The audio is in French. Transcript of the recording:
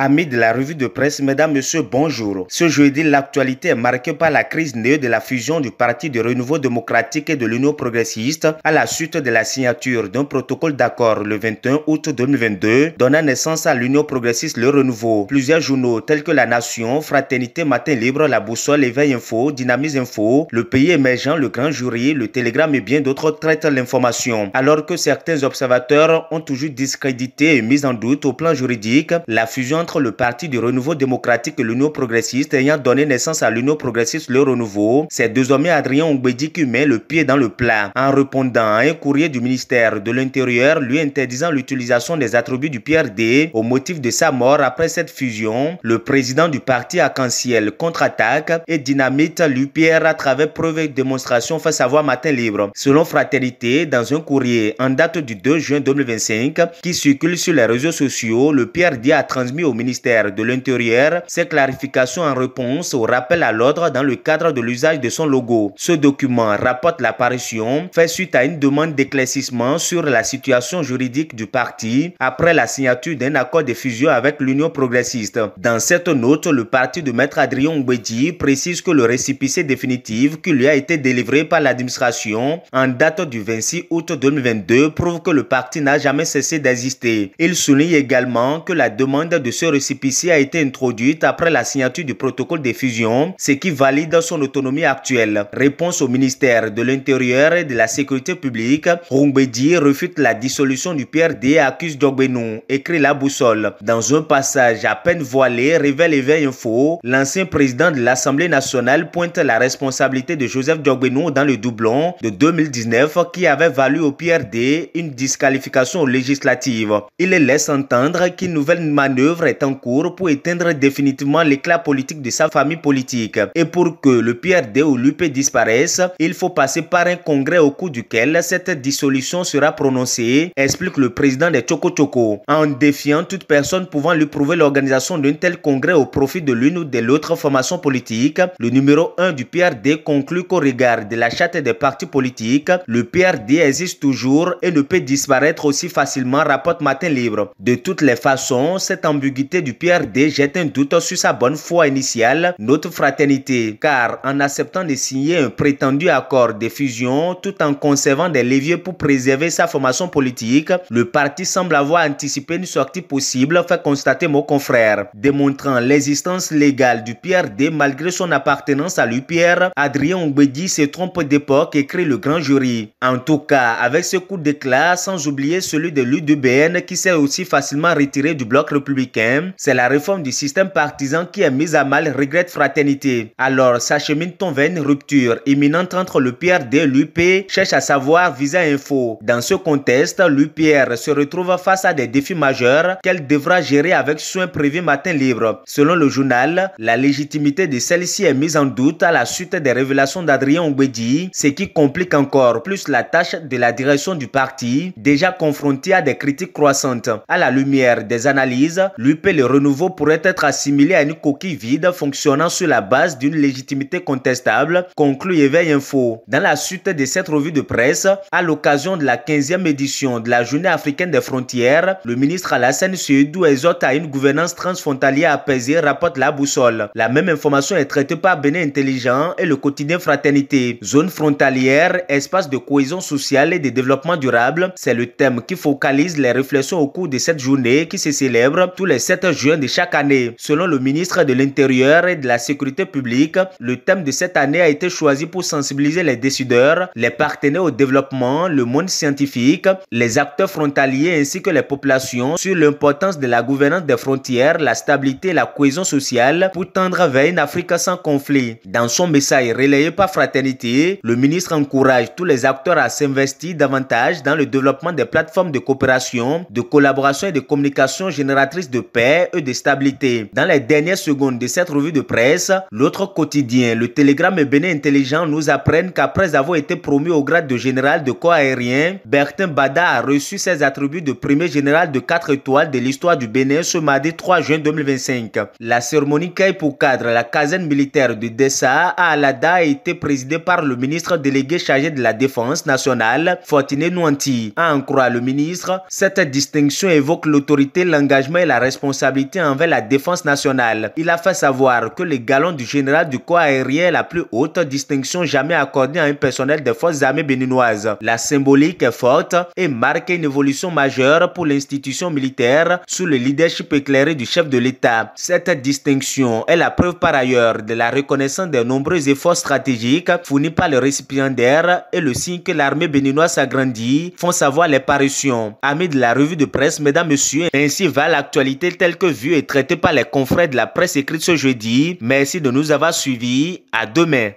Amis de la revue de presse, mesdames, messieurs, bonjour. Ce jeudi, l'actualité est marquée par la crise née de la fusion du Parti de Renouveau démocratique et de l'Union progressiste à la suite de la signature d'un protocole d'accord le 21 août 2022 donnant naissance à l'Union progressiste Le Renouveau. Plusieurs journaux tels que La Nation, Fraternité, Matin Libre, La Boussole, Éveil Info, Dynamise Info, Le Pays Émergent, Le Grand Jury, Le Télégramme et bien d'autres traitent l'information. Alors que certains observateurs ont toujours discrédité et mis en doute au plan juridique la fusion entre le Parti du Renouveau démocratique et l'Union progressiste ayant donné naissance à l'Union progressiste Le Renouveau, c'est désormais Adrien Ongbedji qui met le pied dans le plat en répondant à un courrier du ministère de l'Intérieur lui interdisant l'utilisation des attributs du PRD au motif de sa mort après cette fusion. Le président du parti Arc-en-Ciel contre-attaque et dynamite l'UPR à travers preuves et démonstrations fait savoir Matin Libre. Selon Fraternité, dans un courrier en date du 2 juin 2025 qui circule sur les réseaux sociaux, le PRD a transmis au ministère de l'Intérieur ses clarifications en réponse au rappel à l'ordre dans le cadre de l'usage de son logo. Ce document rapporte l'apparition fait suite à une demande d'éclaircissement sur la situation juridique du parti après la signature d'un accord de fusion avec l'Union progressiste. Dans cette note, le parti de Maître Adrien Ongbedji précise que le récépissé définitif qui lui a été délivré par l'administration en date du 26 août 2022 prouve que le parti n'a jamais cessé d'exister. Il souligne également que la demande de ce récépissé a été introduite après la signature du protocole de fusion, ce qui valide son autonomie actuelle. Réponse au ministère de l'Intérieur et de la Sécurité publique, Ongbedji refute la dissolution du PRD et accuse Diogbenou, écrit La Boussole. Dans un passage à peine voilé, révèle Éveil Info, l'ancien président de l'Assemblée nationale pointe la responsabilité de Joseph Diogbenou dans le doublon de 2019 qui avait valu au PRD une disqualification législative. Il laisse entendre qu'une nouvelle manœuvre est en cours pour éteindre définitivement l'éclat politique de sa famille politique. Et pour que le PRD ou l'UP disparaissent, il faut passer par un congrès au cours duquel cette dissolution sera prononcée, explique le président des Tchoko Tchoko, en défiant toute personne pouvant lui prouver l'organisation d'un tel congrès au profit de l'une ou de l'autre formation politique. Le numéro 1 du PRD conclut qu'au regard de la charte des partis politiques, le PRD existe toujours et ne peut disparaître aussi facilement, rapporte Matin Libre. De toutes les façons, cette ambiguïté du PRD jette un doute sur sa bonne foi initiale, notre Fraternité, car en acceptant de signer un prétendu accord de fusion tout en conservant des leviers pour préserver sa formation politique, le parti semble avoir anticipé une sortie possible, fait constater mon confrère. Démontrant l'existence légale du PRD malgré son appartenance à l'UPR, Adrien Ongbedji se trompe d'époque, écrit le Grand Jury. En tout cas, avec ce coup d'éclat, sans oublier celui de l'UDBN qui s'est aussi facilement retiré du bloc républicain, c'est la réforme du système partisan qui est mise à mal, regrette Fraternité. Alors, s'achemine-t-on vers une rupture imminente entre le PRD et l'UP, cherche à savoir Visa Info. Dans ce contexte, l'UPR se retrouve face à des défis majeurs qu'elle devra gérer avec soin, prévu Matin Libre. Selon le journal, la légitimité de celle-ci est mise en doute à la suite des révélations d'Adrien Ongbedji, ce qui complique encore plus la tâche de la direction du parti, déjà confrontée à des critiques croissantes. À la lumière des analyses, l'UP Le Renouveau pourrait être assimilé à une coquille vide fonctionnant sur la base d'une légitimité contestable, conclut Éveil Info. Dans la suite de cette revue de presse, à l'occasion de la 15e édition de la Journée africaine des frontières, le ministre Alassane Seydou exhorte à une gouvernance transfrontalière apaisée, rapporte La Boussole. La même information est traitée par Bénin Intelligent et le quotidien Fraternité. Zone frontalière, espace de cohésion sociale et de développement durable, c'est le thème qui focalise les réflexions au cours de cette journée qui se célèbre tous les 7 juin de chaque année. Selon le ministre de l'Intérieur et de la Sécurité publique, le thème de cette année a été choisi pour sensibiliser les décideurs, les partenaires au développement, le monde scientifique, les acteurs frontaliers ainsi que les populations sur l'importance de la gouvernance des frontières, la stabilité et la cohésion sociale pour tendre vers une Afrique sans conflit. Dans son message relayé par Fraternité, le ministre encourage tous les acteurs à s'investir davantage dans le développement des plateformes de coopération, de collaboration et de communication génératrices de paix et de stabilité. Dans les dernières secondes de cette revue de presse, l'autre quotidien, le Télégramme et Bénin Intelligent nous apprennent qu'après avoir été promu au grade de général de corps aérien, Bertin Bada a reçu ses attributs de premier général de 4 étoiles de l'histoire du Bénin ce mardi 3 juin 2025. La cérémonie Caille pour cadre la caserne militaire de Dessa à Alada a été présidée par le ministre délégué chargé de la Défense nationale, Fortuné Nouanti. À en croire le ministre, cette distinction évoque l'autorité, l'engagement et la responsabilité responsabilités envers la défense nationale. Il a fait savoir que le galon du général du corps aérien est la plus haute distinction jamais accordée à un personnel des forces armées béninoises. La symbolique est forte et marque une évolution majeure pour l'institution militaire sous le leadership éclairé du chef de l'État. Cette distinction est la preuve par ailleurs de la reconnaissance des nombreux efforts stratégiques fournis par le récipiendaire et le signe que l'armée béninoise s'agrandit, font savoir les parutions. Amis de la revue de presse, mesdames, messieurs, ainsi va l'actualité telle que vue et traitée par les confrères de la presse écrite ce jeudi. Merci de nous avoir suivis. À demain.